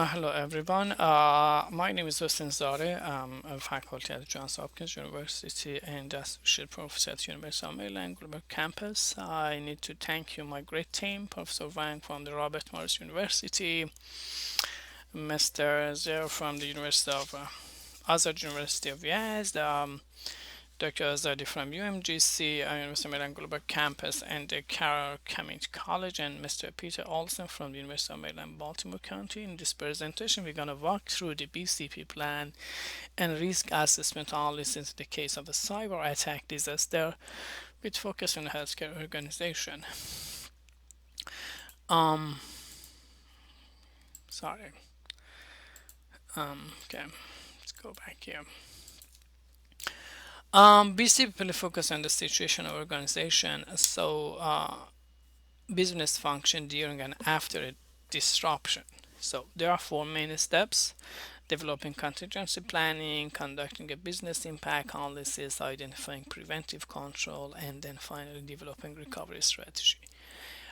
Hello everyone. My name is Hossein Zare. I'm a faculty at Johns Hopkins University and associate professor at University of Maryland Global Campus. I need to thank you, my great team, Professor Wang from the Robert Morris University, Mr. Zare from the University of Azad University of Yazd, Dr. Azadi from UMGC, University of Maryland Global Campus, and the Carroll Community College, and Mr. Peter Olsen from the University of Maryland, Baltimore County. In this presentation, we're going to walk through the BCP plan and risk assessment analysis in the case of a cyber attack disaster with focus on healthcare organization. Um, Sorry. Okay, let's go back here. BCP focus on the situation of organization. Business function during and after a disruption. So there are four main steps: developing contingency planning, conducting a business impact analysis, identifying preventive control, and then finally developing recovery strategy.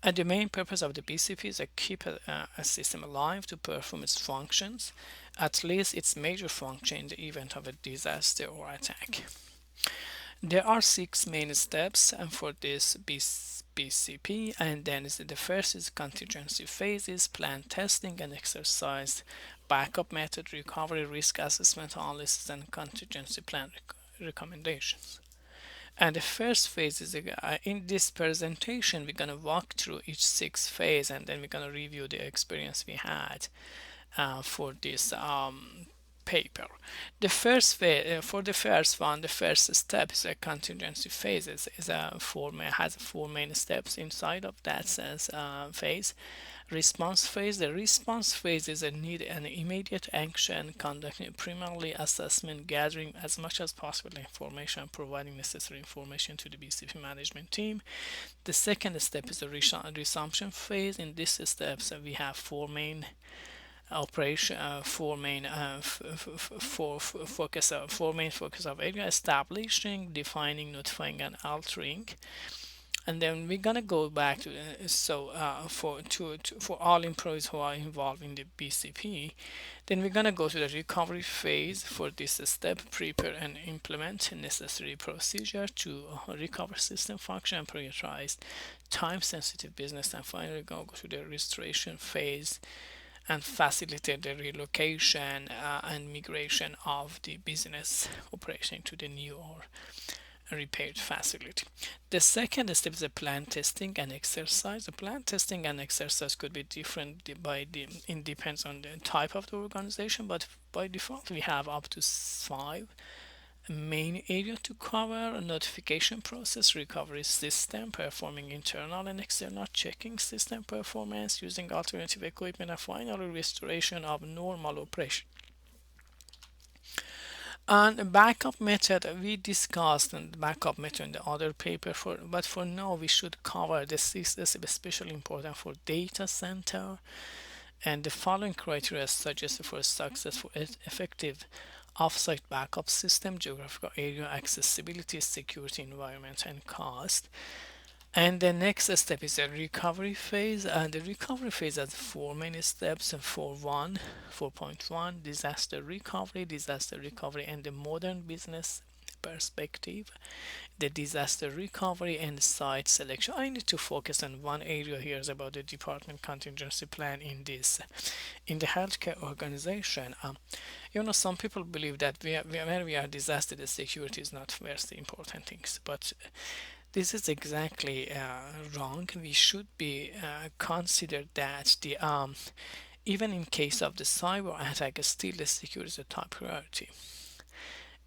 And the main purpose of the BCP is to keep a system alive to perform its functions, at least its major function in the event of a disaster or attack. There are six main steps for this BCP, and then the first is contingency phases, plan testing and exercise, backup method, recovery, risk assessment analysis, and contingency plan recommendations. And the first phase is in this presentation, we're going to walk through each six phase and then we're going to review the experience we had for this paper. The first phase, for the first one, the first step is a contingency phase. Is a has four main steps inside of that phase. Response phase. The response phase is a need an immediate action, conducting primarily assessment, gathering as much as possible information, providing necessary information to the BCP management team. The second step is the resumption phase. In this steps, we have four main focus of area: establishing, defining, notifying, and altering. And then we're gonna go back to for all employees who are involved in the BCP. Then we're gonna go to the recovery phase. For this step, prepare and implement necessary procedure to recover system function and prioritize time-sensitive business. And finally, go to the restoration phase and facilitate the relocation and migration of the business operation to the new or repaired facility. The second step is the plan testing and exercise. The plan testing and exercise could be different by the it depends on the type of the organization, but by default we have up to five main area to cover: notification process, recovery system, performing internal and external checking system performance using alternative equipment, and finally restoration of normal operation. And backup method, we discussed the backup method in the other paper, but for now we should cover the six that's especially important for data center. And the following criteria suggested for a successful effective offsite backup system: geographical area, accessibility, security, environment, and cost. And the next step is a recovery phase. And the recovery phase has four main steps: 4.1, disaster recovery, and the modern business perspective, the disaster recovery, and site selection. I need to focus on one area here is about the department contingency plan in the healthcare organization. Some people believe that when we are disaster, the security is not first the important things, but this is exactly wrong. We should be considered that the even in case of the cyber attack, still the security is a top priority.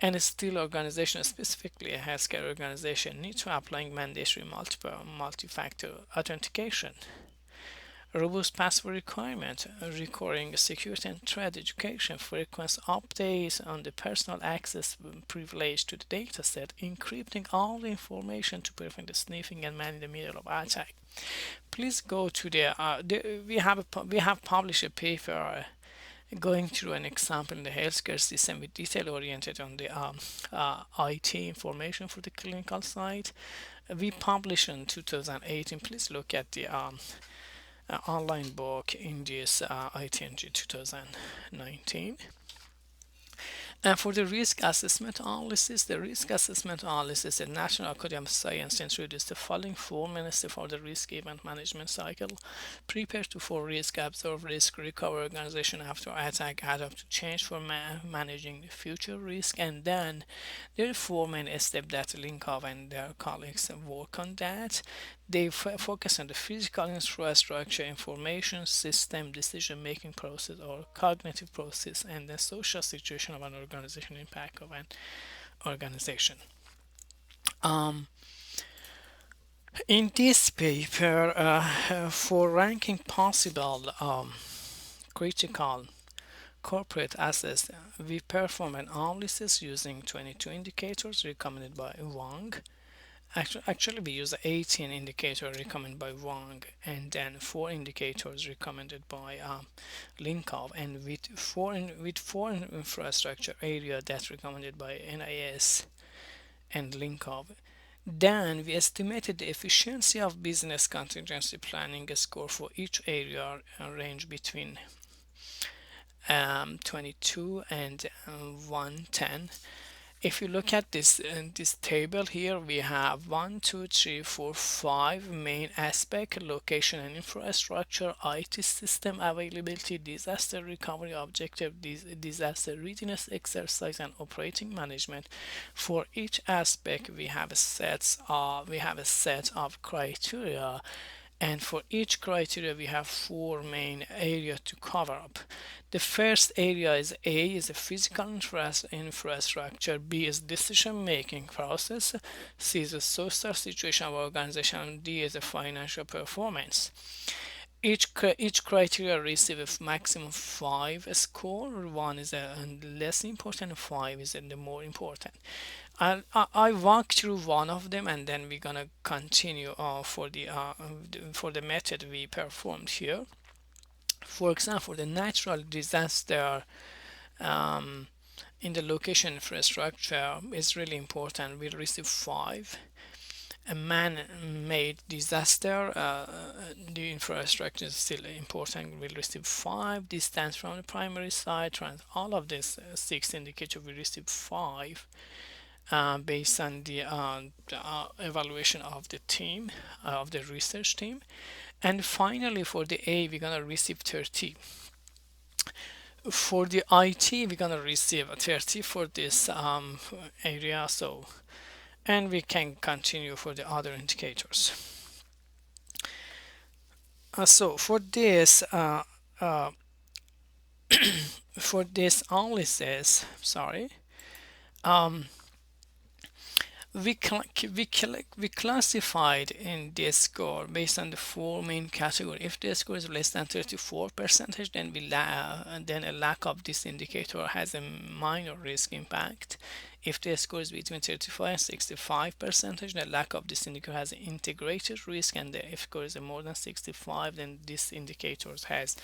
And still, organization, specifically a healthcare organization, need to apply mandatory multi-factor authentication, robust password requirement, recurring security and threat education, frequent updates on the personal access privilege to the dataset, encrypting all the information to prevent the sniffing and man in the middle of attack. Please go to we have published a paper going through an example in the healthcare system with detail oriented on the IT information for the clinical side. We published in 2018. Please look at the online book in this ITNG 2019. And for the risk assessment analysis, the risk assessment analysis, the National Academy of Science introduced the following four minutes for the risk event management cycle: prepare to for risk, absorb risk, recover organization after attack, adapt to change for managing the future risk. And then there are four main steps that Linkov and their colleagues work on that. They focus on the physical infrastructure, information system, decision-making process, or cognitive process, and the social situation of an organization, impact of an organization. In this paper, for ranking possible critical corporate assets, we perform an analysis using 22 indicators recommended by Wang. Actually, we use 18 indicators recommended by Wang, and then 4 indicators recommended by Linkov, and with four infrastructure area that's recommended by NIS and Linkov. Then we estimated the efficiency of business contingency planning score for each area range between 22 and 110. If you look at this table here, we have 1, 2, 3, 4, 5 main aspect: location and infrastructure, IT system availability, disaster recovery objective, disaster readiness exercise, and operating management. For each aspect, we have a set of criteria, and for each criteria we have four main areas to cover up. The first area is A is a physical infrastructure, B is decision making process, C is a social situation of organization, and D is a financial performance. Each criteria receive a maximum 5 score. 1 is less important, 5 is the more important. I walk through one of them, and then we're gonna continue for the method we performed here. For example, the natural disaster in the location infrastructure is really important. We'll receive 5. A man-made disaster, the infrastructure is still important. We'll receive 5. Distance from the primary site, all of this 6 indicators we receive 5. Based on the evaluation of the team, of the research team. And finally, for the A, we're gonna receive 30. For the IT, we're gonna receive 30 for this area. So, and we can continue for the other indicators. So for this for this analysis, sorry. We classified in this score based on the four main categories. If the score is less than 34%, then then a lack of this indicator has a minor risk impact. If the score is between 35 and 65%, the lack of this indicator has an integrated risk, and if the score is more than 65, then this indicator has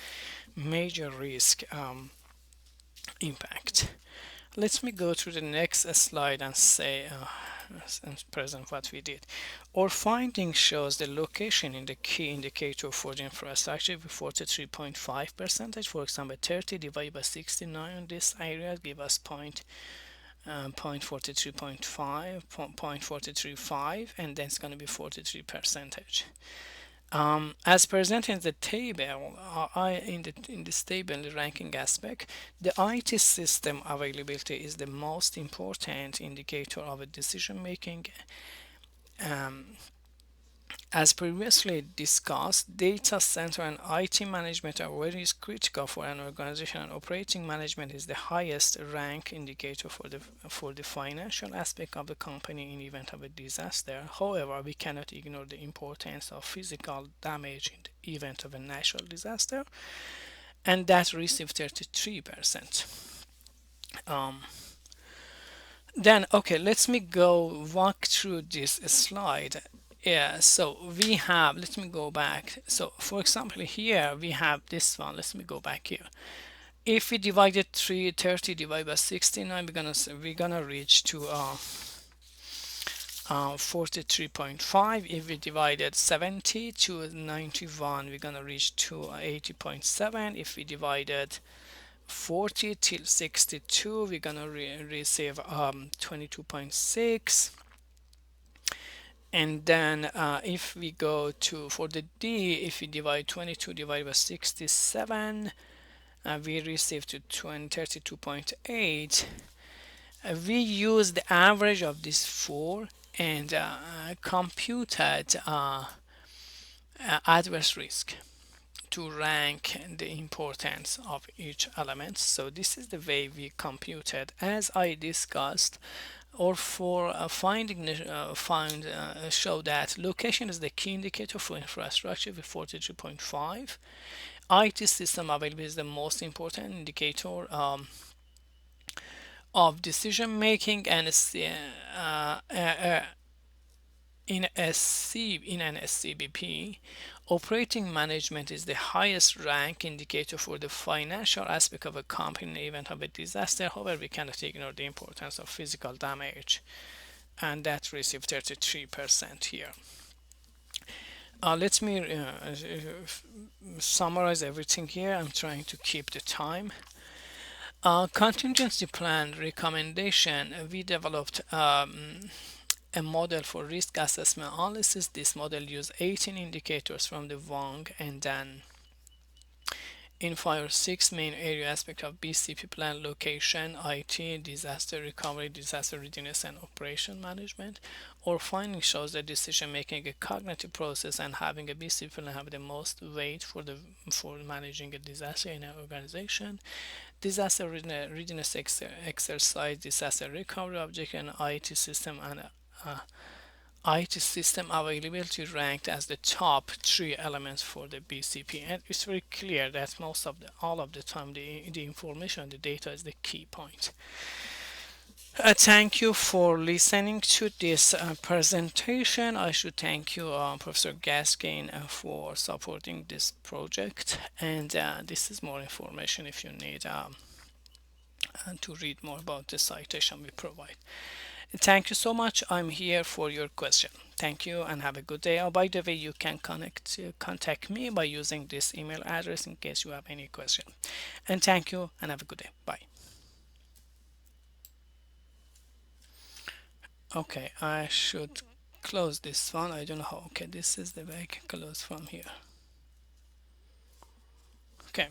major risk impact. Let me go to the next slide and say and present what we did. Our finding shows the location in the key indicator for the infrastructure with 43.5%. For example, 30 divided by 69 in this area give us 0.43.5, and then it's going to be 43%. As presented in the table, in this table, the ranking aspect, the IT system availability is the most important indicator of a decision making. As previously discussed, data center and IT management are very critical for an organization, and operating management is the highest rank indicator for the financial aspect of the company in event of a disaster. However, we cannot ignore the importance of physical damage in the event of a natural disaster, and that received 33%. Then, okay, let me go walk through this slide. Yeah, so we have, let me go back. So for example, here we have this one. Let me go back here. If we divided 30 divided by 69, we're gonna reach to 43.5. If we divided 70 to 91, we're gonna reach to 80.7. If we divided 40 till 62, we're gonna receive 22.6. And then if we go to for the D, if we divide 22 divided by 67, we receive to 32.8. We use the average of these four and computed adverse risk to rank the importance of each element. So this is the way we computed as I discussed, or for finding show that location is the key indicator for infrastructure with 43.5. IT system availability is the most important indicator of decision making, and in an SCBP, operating management is the highest rank indicator for the financial aspect of a company in the event of a disaster. However, we cannot ignore the importance of physical damage, and that received 33% here. Let me summarize everything here. I'm trying to keep the time. Contingency plan recommendation. We developed a model for risk assessment analysis. This model used 18 indicators from the Wang and then in 5 or 6 main area aspects of BCP plan: location, IT, disaster recovery, disaster readiness, and operation management. Our finding shows that decision making a cognitive process, and having a BCP plan have the most weight for managing a disaster in an organization. Disaster readiness exercise, disaster recovery object, and IT system availability ranked as the top three elements for the BCP, and it's very clear that all of the time the information, the data is the key point. Thank you for listening to this presentation. I should thank you, Professor Gaskin, for supporting this project, and this is more information if you need to read more about the citation we provide. Thank you so much. I'm here for your question. Thank you and have a good day. Oh, by the way, you can contact me by using this email address in case you have any question. And thank you and have a good day. Bye. Okay, I should close this one. I don't know how. Okay, this is the way I can close from here. Okay.